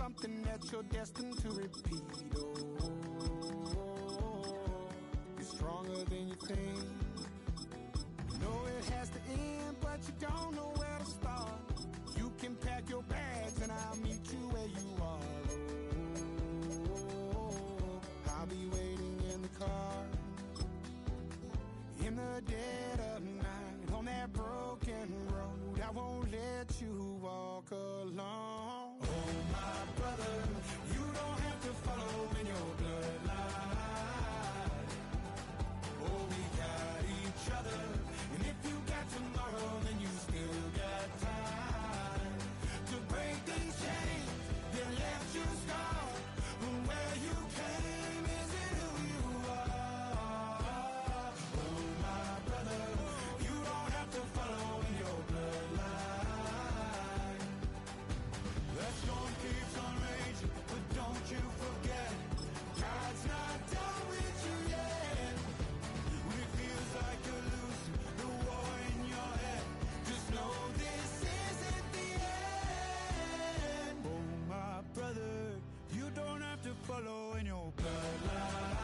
something that you're destined to repeat. Oh, you're stronger than you think. You know it has to end, but you don't know where to start. You can pack your bags and I'll meet you where you are. Oh, I'll be waiting in the car in the dead of night on that broken road. I won't let you walk alone. Oh, my brother, you don't have to follow in your bloodline. Oh, we got each other, and if you got tomorrow, then you still got time to break these chains that left you scarred. From where you came isn't who you are. Oh, my brother, you don't have to follow in your bloodline. The storm keeps on raging, but don't you forget, God's not done with you yet. When it feels like you're losing the war in your head, just know this isn't the end. Oh, my brother, you don't have to follow in your bloodline.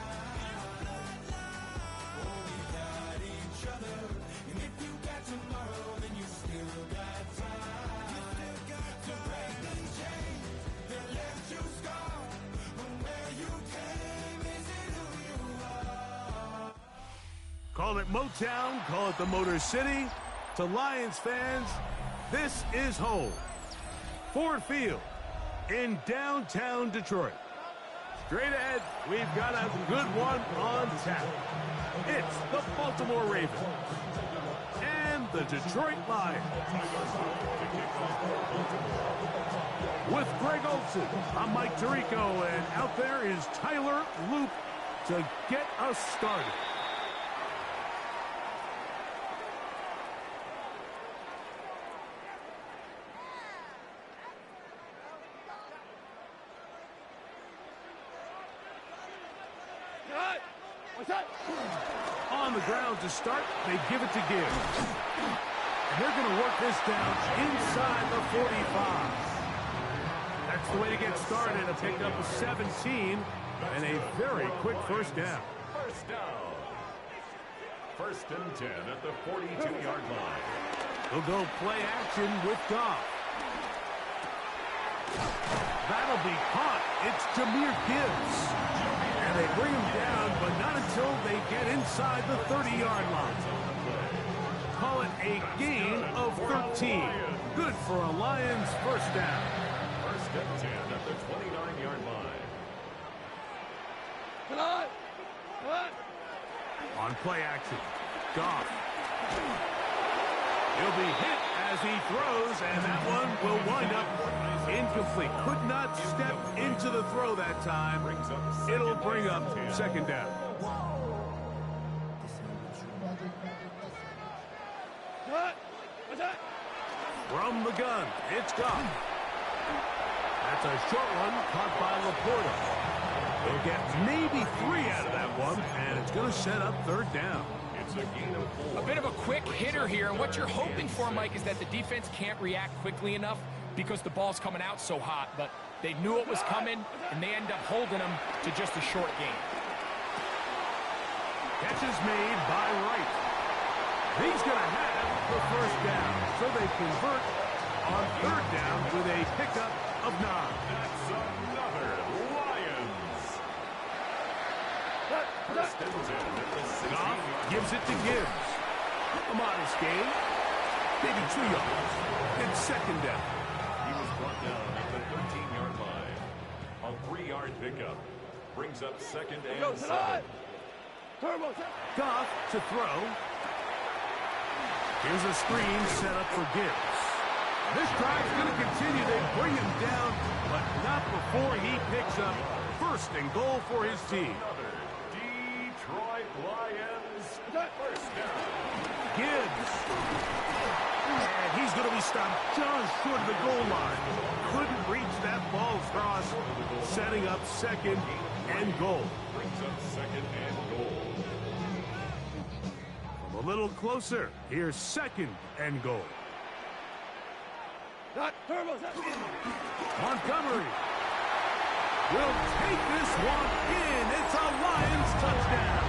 Oh, we got each other, and if you got tomorrow, then you still got time. You still got to break these chains that left you scarred. From where you came isn't who you are. Call it Motown, call it the Motor City. To Lions fans, this is home. Ford Field in downtown Detroit. Straight ahead, we've got a good one on tap. It's the Baltimore Ravens and the Detroit Lions. With Greg Olson, I'm Mike Tirico, and out there is Tyler Loop to get us started. On the ground to start, they give it to Gibbs. And they're going to work this down inside the 45. That's the way to get started. A pickup of 17 and a very quick first down. First down. First and 10 at the 42-yard line. They'll go play action with Goff. That'll be caught. It's Jahmyr Gibbs. And they bring him down, but not until they get inside the 30-yard line. Call it a gain of 13. Good for a Lions first down. First and 10 at the 29-yard line. On play action, Goff. He'll be hit as he throws, and that one will wind up incomplete. Could not step into the throw that time. It'll bring up second down. From the gun, it's Goff. That's a short one caught by Laporta. They'll get maybe 3 out of that one, and it's going to set up third down. It's a gain of 4. A bit of a quick hitter here, and what you're hoping for, Mike, is that the defense can't react quickly enough because the ball's coming out so hot, but they knew it was coming, and they end up holding them to just a short gain. Catch is made by Wright. He's going to have the first down, so they convert on third down with a pickup of 9. That's another Lions. First and 10 at the 16-yard Goff line. gives it to Gibbs. A modest gain. Maybe 2 yards. It's second down. He was brought down at the 13-yard line. A 3-yard pickup brings up second and 7. Goff to throw. Here's a screen set up for Gibbs. This drive's going to continue. They bring him down, but not before he picks up first and goal for his team. Another Detroit Lions first down. Gibbs. And he's going to be stopped just short of the goal line. Couldn't reach that ball across, setting up second and goal. Brings up second and goal. From a little closer, here's second and goal. Montgomery will take this one in. It's a Lions touchdown.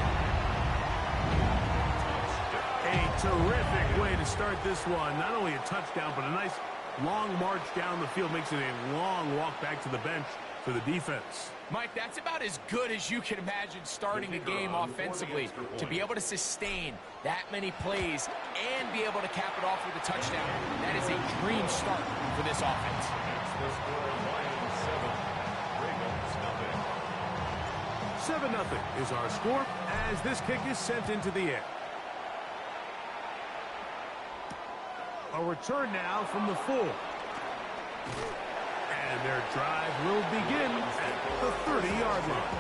A terrific way to start this one. Not only a touchdown, but a nice long march down the field. Makes it a long walk back to the bench for the defense. Mike, that's about as good as you can imagine starting a game offensively. To be able to sustain that many plays and be able to cap it off with a touchdown, that is a dream start for this offense. 7-0 is our score as this kick is sent into the air. A return now from the 4. And their drive will begin at the 30-yard line.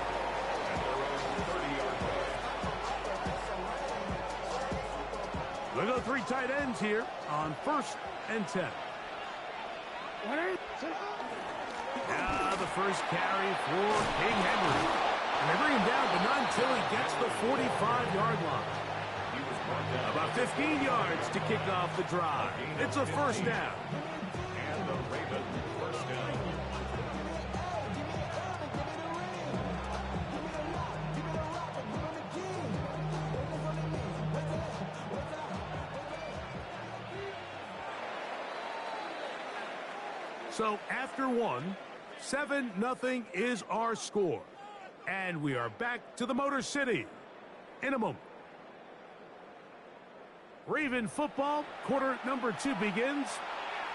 We'll go 3 tight ends here on 1st and 10. Now the first carry for King Henry. And they bring him down, but not until he gets the 45-yard line. About 15 yards to kick off the drive. It's a first down. And the Ravens first down. So after 1, 7-0 is our score. And we are back to the Motor City in a moment. Raven football, quarter number 2 begins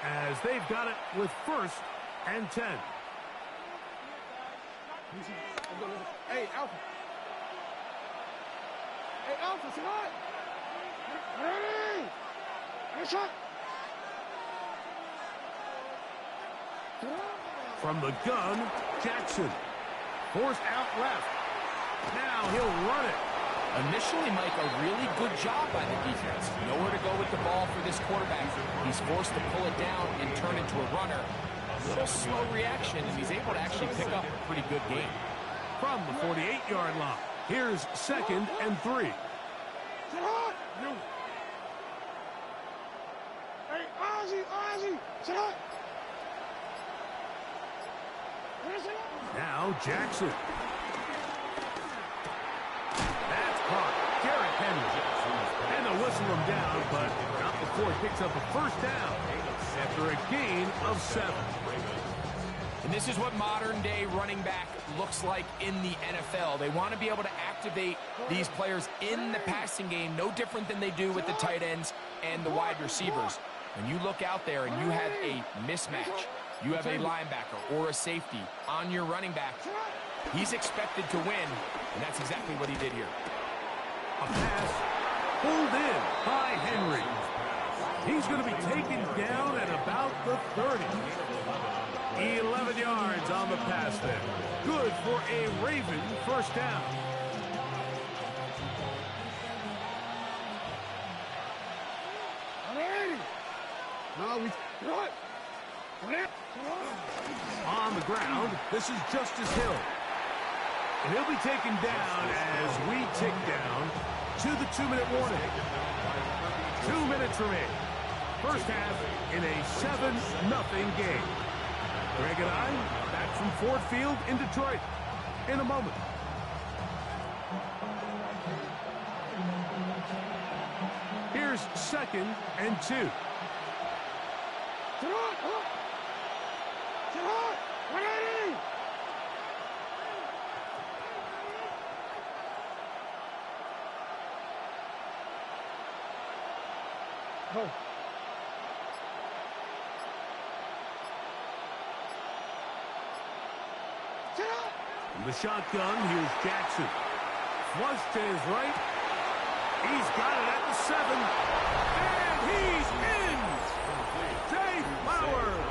as they've got it with 1st and 10. Hey, Alpha. Hey, Alpha, come on. Ready? Nice shot. From the gun, Jackson. Forced out left. Now he'll run it. Initially, Mike, a really good job by the defense. Nowhere to go with the ball for this quarterback. He's forced to pull it down and turn into a runner. A little slow reaction, and he's able to actually pick up a pretty good game. From the 48-yard line, here's 2nd and 3. Hey, Ozzy, sit up. Now Jackson. That's caught. Derrick Henry. And they'll whistle him down, but not before he picks up a first down after a gain of 7. And this is what modern-day running back looks like in the NFL. They want to be able to activate these players in the passing game, no different than they do with the tight ends and the wide receivers. When you look out there and you have a mismatch, you have a linebacker or a safety on your running back, he's expected to win, and that's exactly what he did here. A pass pulled in by Henry. He's going to be taken down at about the 30. 11 yards on the pass there. Good for a Raven first down. On the ground, this is Justice Hill. And he'll be taken down as we tick down to the 2-minute warning. 2 minutes remaining. First half in a 7-0 game. Greg and I back from Ford Field in Detroit in a moment. Here's 2nd and 2. From the shotgun, here's Jackson. Flush to his right. He's got it at the 7. And he's in! Jay Flowers!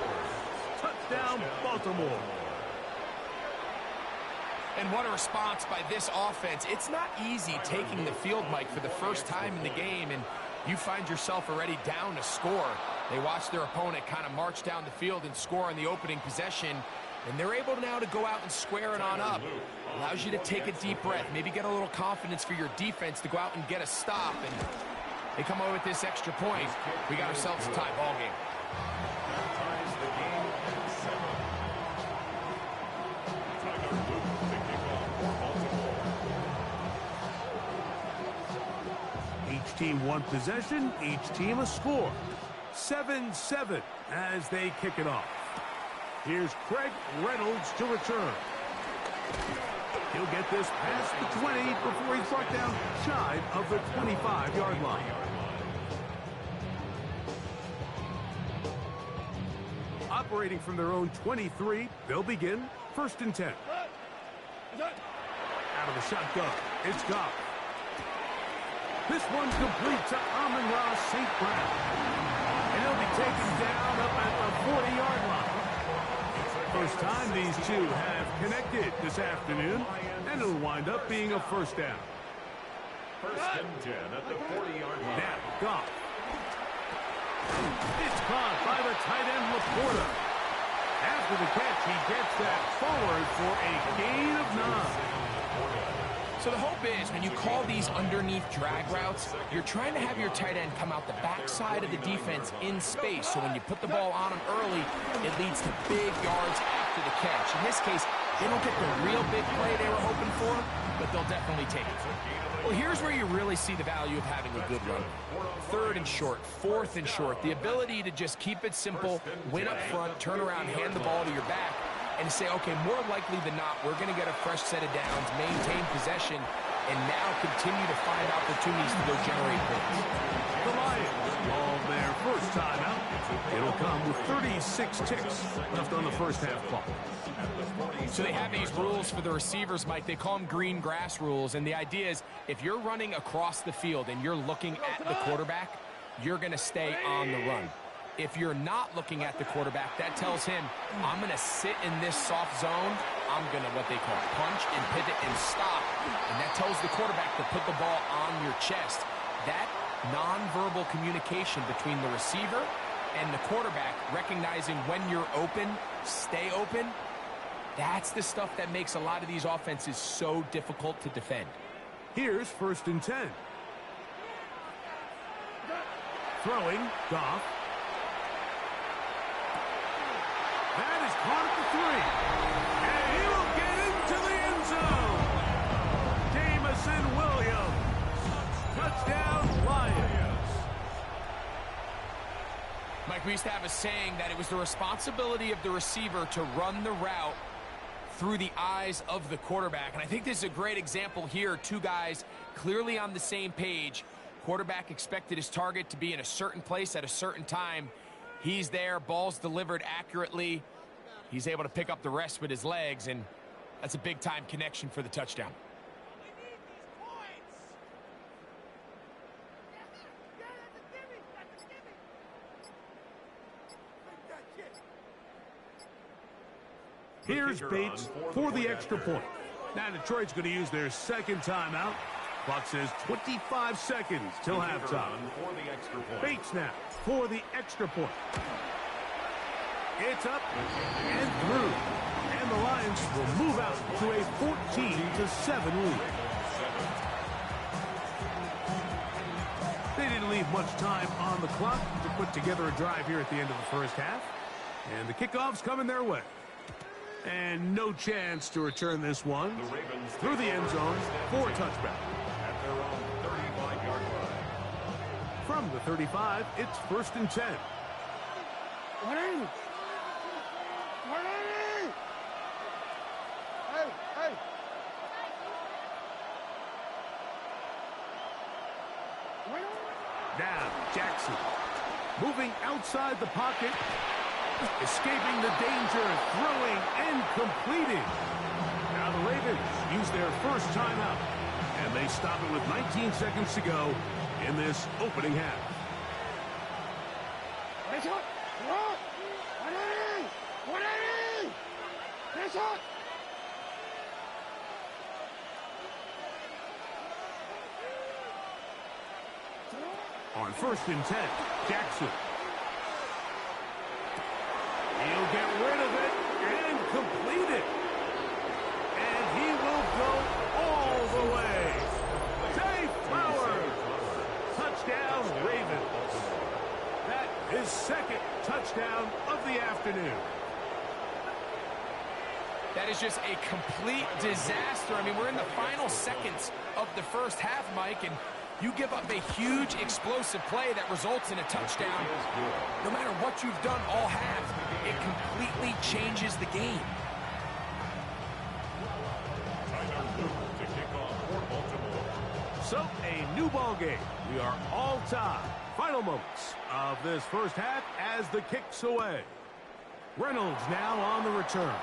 Touchdown, Baltimore. And what a response by this offense. It's not easy taking the field, Mike, for the first time in the game, and you find yourself already down to score. They watch their opponent kind of march down the field and score on the opening possession, and they're able now to go out and square it on up. Allows you to take a deep breath, maybe get a little confidence for your defense to go out and get a stop, and they come away with this extra point. We got ourselves a tie ball game. team one possession, each team a score. 7-7 as they kick it off. Here's Craig Reynolds to return. He'll get this past the 20 before he's brought down shy of the 25-yard line. Operating from their own 23, they'll begin 1st and 10. Out of the shotgun, it's Goff. This one's complete to Amon-Ra St. Brown. And he'll be taken down up at the 40-yard line. First time these two have connected this afternoon, and it'll wind up being a first down. 1st and 10 at the 40-yard line. Now, Goff. It's caught by the tight end, Laporta. After the catch, he gets that forward for a gain of 9. So the hope is when you call these underneath drag routes, you're trying to have your tight end come out the backside of the defense in space. So when you put the ball on him early, it leads to big yards after the catch. In this case, they don't get the real big play they were hoping for, but they'll definitely take it. Well, here's where you really see the value of having a good run. 3rd and short, 4th and short. The ability to just keep it simple, win up front, turn around, hand the ball to your back, and say, okay, more likely than not, we're going to get a fresh set of downs, maintain possession, and now continue to find opportunities to go generate points. The Lions call their first timeout. It'll come with 36 ticks left on the first half clock. So they have these rules for the receivers, Mike. They call them green grass rules, and the idea is if you're running across the field and you're looking at the quarterback, you're going to stay on the run. If you're not looking at the quarterback, that tells him, I'm going to sit in this soft zone. I'm going to, what they call, punch and pivot and stop. And that tells the quarterback to put the ball on your chest. That nonverbal communication between the receiver and the quarterback, recognizing when you're open, stay open, that's the stuff that makes a lot of these offenses so difficult to defend. Here's 1st and 10. Throwing, Goff. That is caught at the 3. And he will get into the end zone. Jamison Williams. Touchdown, Lions. Mike, we used to have a saying that it was the responsibility of the receiver to run the route through the eyes of the quarterback. And I think this is a great example here. Two guys clearly on the same page. Quarterback expected his target to be in a certain place at a certain time. He's there, ball's delivered accurately. He's able to pick up the rest with his legs, and that's a big-time connection for the touchdown. Here's Bates for the extra point. Now Detroit's going to use their second timeout. Clock says 25 seconds till halftime. Bates now for the extra point. It's up and through. And the Lions will move out to a 14-7 lead. They didn't leave much time on the clock to put together a drive here at the end of the first half. And the kickoff's coming their way. And no chance to return this one through the end zone for a touchback. At their own 35-yard line. From the 35, it's 1st and 10. Now, Jackson moving outside the pocket, escaping the danger, throwing and completing. Now the Ravens use their first timeout, and they stop it with 19 seconds to go in this opening half. On 1st and 10, Jackson. He'll get rid of it and complete it. And he will go all the way. Zay Flowers. Touchdown, Ravens. That is second touchdown of the afternoon. That is just a complete disaster. I mean, we're in the final seconds of the first half, Mike, and You give up a huge explosive play that results in a touchdown. No matter what you've done all half, it completely changes the game. To kick off for Baltimore. So, a new ball game. We are all tied. Final moments of this first half as the kick's away. Reynolds now on the return.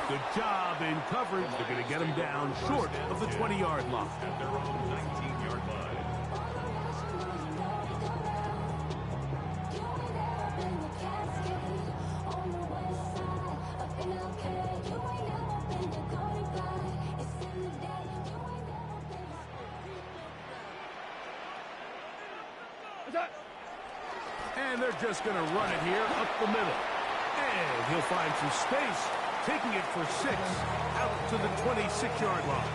Good job in coverage. They're going to get him down short of the 20-yard line. At their own 19-yard line. And they're just going to run it here up the middle. And he'll find some space, taking it for 6 out to the 26-yard line.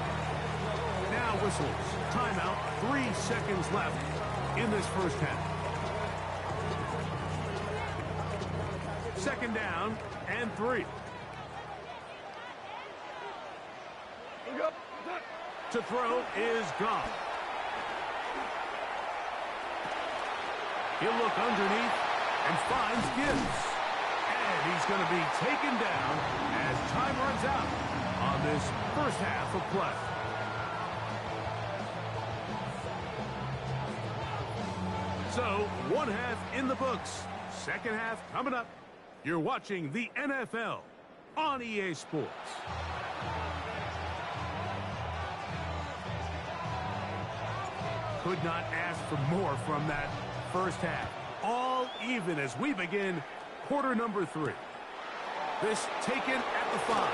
Now whistles. Timeout. 3 seconds left in this first half. Second down and 3. To throw is gone. He'll look underneath and finds Gibbs. And he's going to be taken down as time runs out on this first half of play. So, one half in the books. Second half coming up. You're watching the NFL on EA Sports. Could not ask for more from that first half. All even as we begin quarter number 3. This taken at the 5.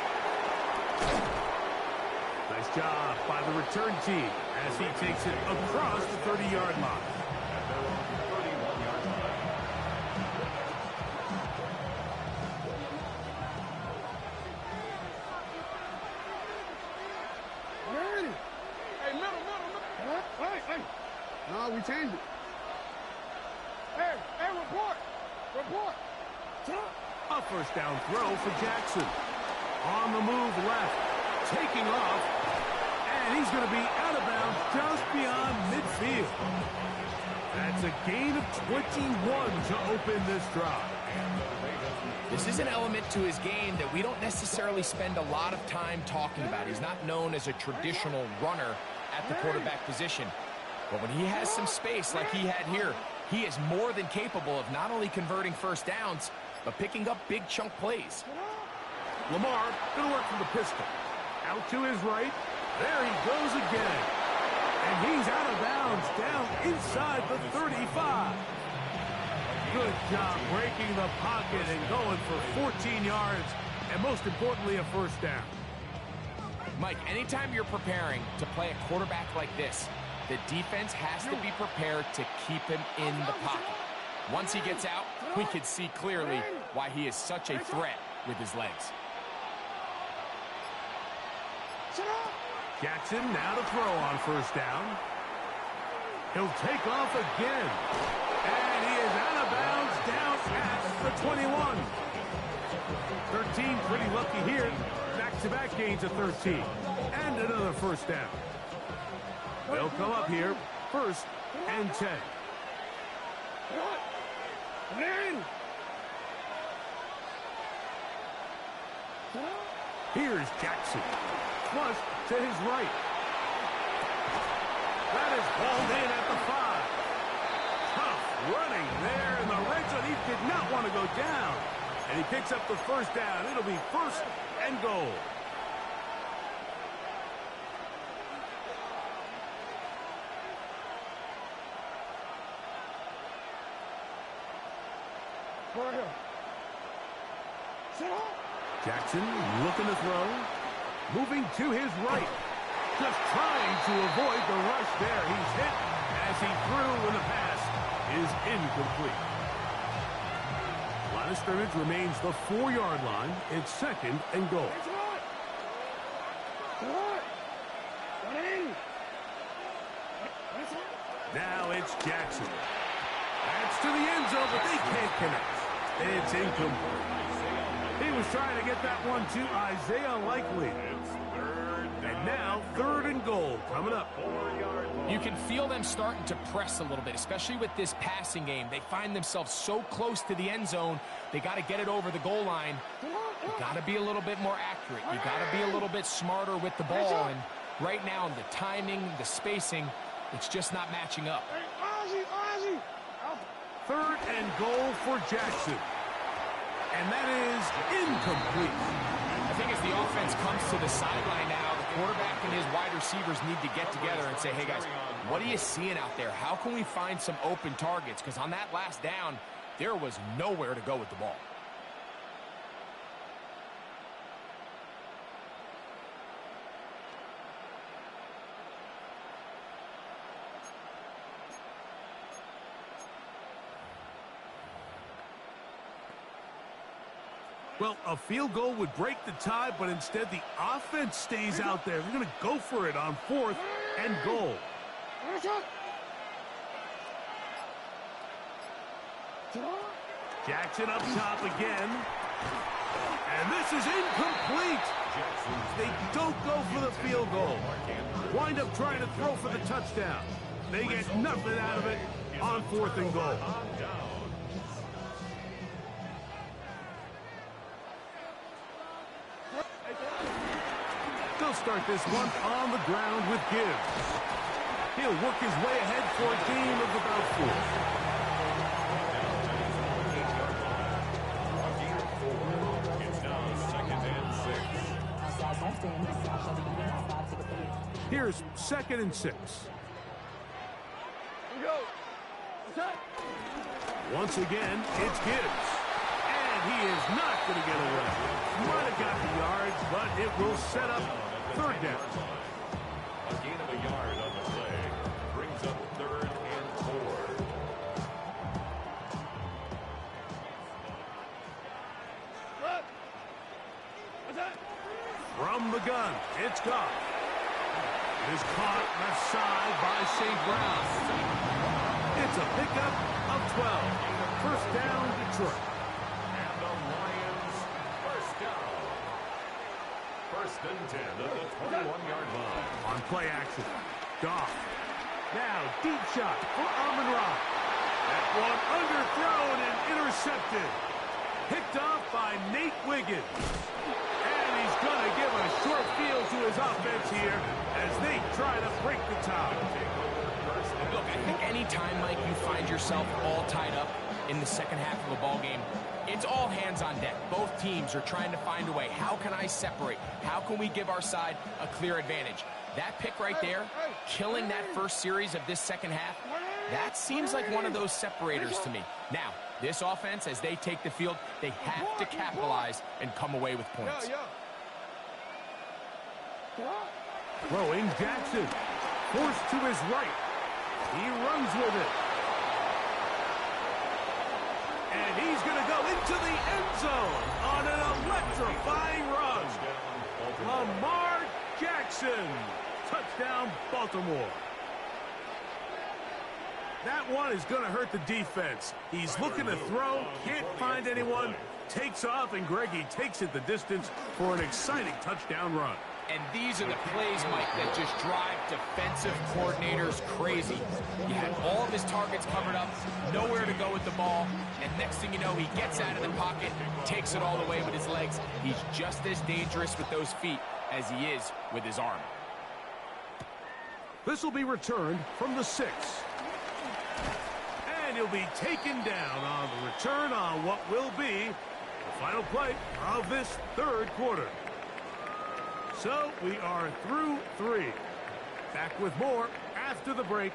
Nice job by the return team as he takes it across the 30-yard line. At their own 31-yard line. Hey, middle. Hey. No, we changed it. Hey, report. A first down throw for Jackson. On the move left. Taking off. And he's going to be out of bounds just beyond midfield. That's a gain of 21 to open this drive. This is an element to his game that we don't necessarily spend a lot of time talking about. He's not known as a traditional runner at the quarterback position. But when he has some space like he had here, he is more than capable of not only converting first downs, but picking up big chunk plays. Lamar going to work from the pistol. Out to his right. There he goes again. And he's out of bounds down inside the 35. Good job breaking the pocket and going for 14 yards. And most importantly, a first down. Mike, anytime you're preparing to play a quarterback like this, the defense has to be prepared to keep him in the pocket. Once he gets out, we can see clearly why he is such a threat with his legs. Jackson now to throw on first down. He'll take off again. And he is out of bounds down at the 21. 13 pretty lucky here. Back-to-back gains of 13. And another first down. They'll come up here, 1st and 10. Here's Jackson. Flush to his right. That is hauled in at the 5. Tough running there in the red zone. He did not want to go down. And he picks up the first down. It'll be 1st and goal. Jackson looking to throw. Moving to his right. Just trying to avoid the rush there. He's hit as he threw when the pass is incomplete. Line of scrimmage remains the 4-yard line. It's 2nd and goal. Now it's Jackson. That's to the end zone, but they can't connect. It's incomplete. He was trying to get that one to Isaiah Likely. It's 3rd And now 3rd and goal coming up. You can feel them starting to press a little bit, especially with this passing game. They find themselves so close to the end zone, they got to get it over the goal line. You got to be a little bit more accurate. You got to be a little bit smarter with the ball. And right now, the timing, the spacing, it's just not matching up. 3rd and goal for Jackson. And that is incomplete. I think as the offense comes to the sideline now, the quarterback and his wide receivers need to get together and say, hey guys, what are you seeing out there? How can we find some open targets? Because on that last down, there was nowhere to go with the ball. Well, a field goal would break the tie, but instead the offense stays out there. We're going to go for it on 4th and goal. Jackson up top again. And this is incomplete. They don't go for the field goal. Wind up trying to throw for the touchdown. They get nothing out of it on 4th and goal. They'll start this one on the ground with Gibbs. He'll work his way ahead for a gain of about 4. It's now 2nd and 6. Here's 2nd and 6. Once again, it's Gibbs. And he is not going to get away. Might have got the yards, but it will set up 3rd down. A gain of a yard on the play brings up 3rd and 4. From the gun, it's Goff. It is caught left side by St. Brown. It's a pickup of 12. 1st down, Detroit. And the Lions first down. 1st and 10 at the 21-yard line. On play action, Goff. Now, deep shot for Amon-Ra. That one underthrown and intercepted. Picked off by Nate Wiggins. And he's going to give a short field to his offense here as they try to break the tie. Look, I think any time, Mike, you find yourself all tied up in the second half of a ball game, it's all hands on deck. Both teams are trying to find a way. How can I separate? How can we give our side a clear advantage? That pick right there, killing that first series of this second half, that seems like one of those separators to me. Now, this offense, as they take the field, they have to capitalize and come away with points. Throwing Jackson. Forced to his right. He runs with it. And he's going to go into the end zone on an electrifying run. Lamar Jackson. Touchdown, Baltimore. That one is going to hurt the defense. He's looking to throw, can't find anyone, takes off, and Greggy takes it the distance for an exciting touchdown run. And these are the plays, Mike, that just drive defensive coordinators crazy. You have all of his targets covered up, nowhere to go with the ball, and next thing you know, he gets out of the pocket, takes it all the way with his legs. He's just as dangerous with those feet as he is with his arm. This will be returned from the 6. And he'll be taken down on the return on what will be the final play of this third quarter. So we are through 3. Back with more after the break.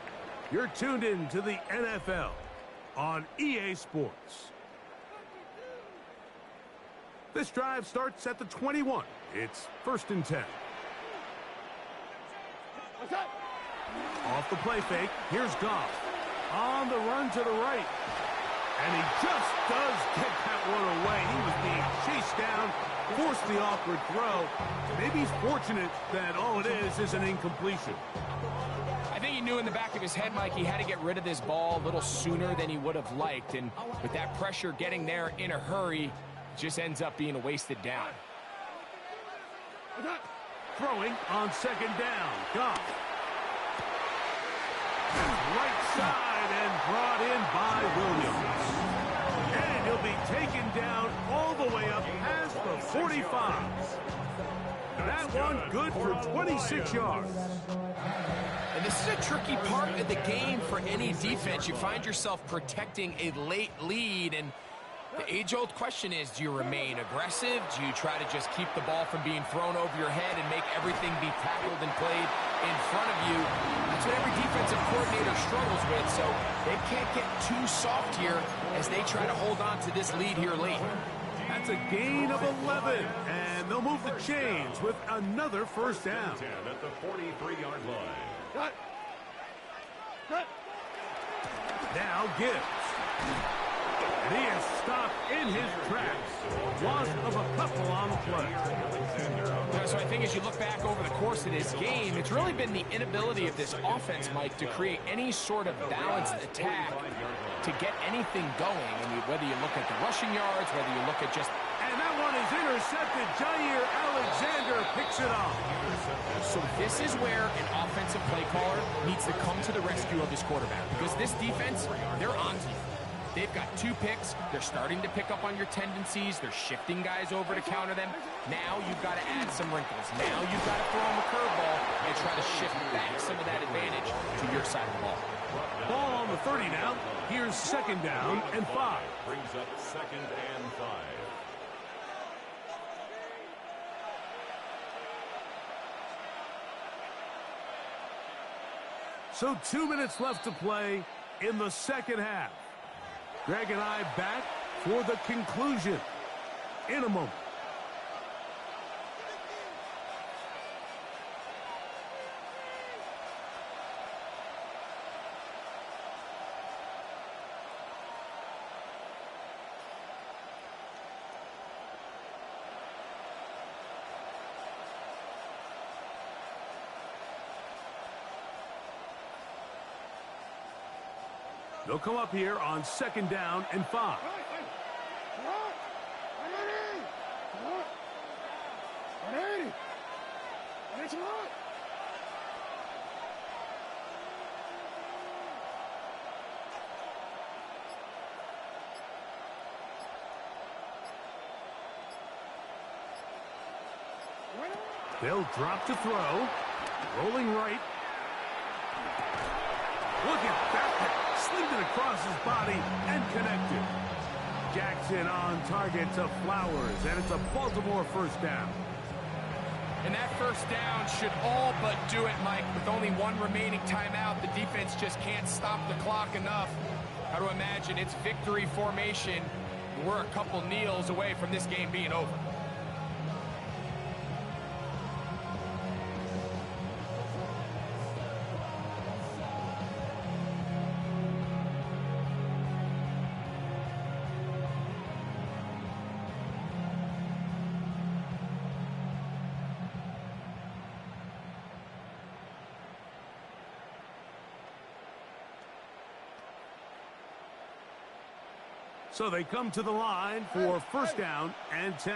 You're tuned in to the NFL on EA Sports. This drive starts at the 21. It's 1st and 10. Off the play fake, here's Goff. On the run to the right. And he just does get that one away. He was being chased down, forced the awkward throw. Maybe he's fortunate that all it is an incompletion. I think he knew in the back of his head, Mike, he had to get rid of this ball a little sooner than he would have liked. And with that pressure getting there in a hurry, it just ends up being a wasted down. throwing on second down. Goff. Right side and brought in by Williams. And he'll be taken down all the way up past the 45. That one good for 26 yards. And this is a tricky part of the game for any defense. You find yourself protecting a late lead, and the age-old question is, do you remain aggressive? Do you try to just keep the ball from being thrown over your head and make everything be tackled and played in front of you? That's what every defensive coordinator struggles with, so they can't get too soft here as they try to hold on to this lead here late. That's a gain of 11, and they'll move the chains with another first down. 10 at the 43-yard line. Cut. Cut. Now Gibbs. And he is stopped in his tracks. Loss of a couple on the play. So I think as you look back over the course of this game, it's really been the inability of this offense, Mike, to create any sort of balanced attack to get anything going. I mean, whether you look at the rushing yards, whether you look at just... And that one is intercepted. Jair Alexander picks it off. So this is where an offensive play caller needs to come to the rescue of his quarterback, because this defense, they're on to you. They've got 2 picks. They're starting to pick up on your tendencies. They're shifting guys over to counter them. Now you've got to add some wrinkles. Now you've got to throw them a curveball and try to shift back some of that advantage to your side of the ball. Ball on the 30 now. Here's second down and 5. Brings up second and 5. So 2 minutes left to play in the second half. Greg and I back for the conclusion in a moment. They'll come up here on second down and 5. They'll drop to throw. Rolling right. Look at that. Slipped it across his body and connected. Jackson on target to Flowers, and it's a Baltimore first down. And that first down should all but do it, Mike. With only 1 remaining timeout, the defense just can't stop the clock enough. Got to imagine it's victory formation. We're a couple kneels away from this game being over. So they come to the line for first down and 10.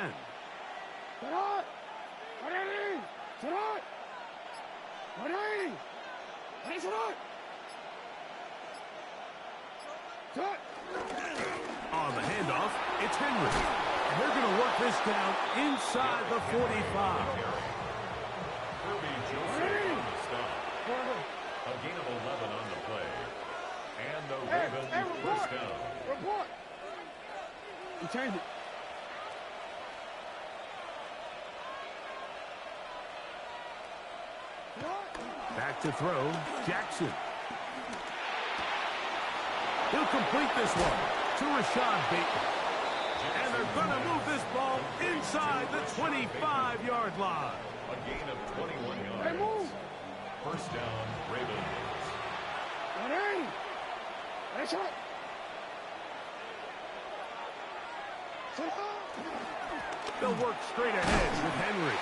On the handoff, it's Henry. And they're going to work this down inside the 45. A gain of 11 on the play. And the Ravens first down. Report. He turned it. Back to throw, Jackson. He'll complete this one to Rashad Bateman. And they're going to move this ball inside the 25-yard line. A gain of 21 yards. Hey, move. First down, Ravens. That's right. They'll work straight ahead with Henry.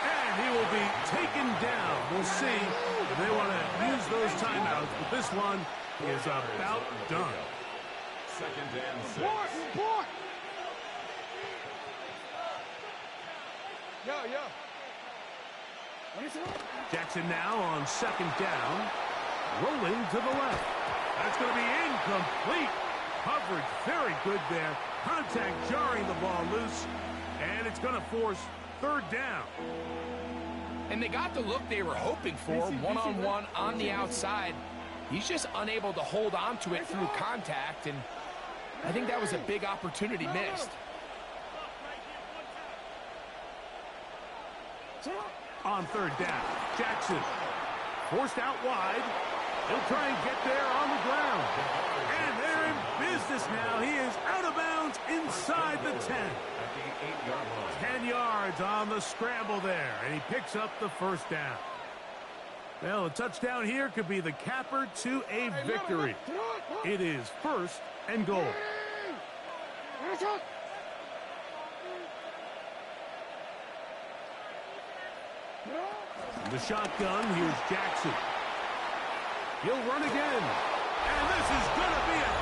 And he will be taken down. We'll see if they want to use those timeouts, but this one is about done. Second and 6. Report. Yo. Jackson now on second down. Rolling to the left. That's going to be incomplete. Coverage very good there. Contact jarring the ball loose. And it's going to force third down. And they got the look they were hoping for, one-on-one on the outside. He's just unable to hold on to it through contact, and I think that was a big opportunity missed. On third down, Jackson forced out wide. He'll try and get there on the ground. And they're in business now. He is out of bounds inside the 10. 10 yards on the scramble there, and he picks up the first down. Well, a touchdown here could be the capper to a victory. It is first and goal. The shotgun, here's Jackson. He'll run again. And this is going to be a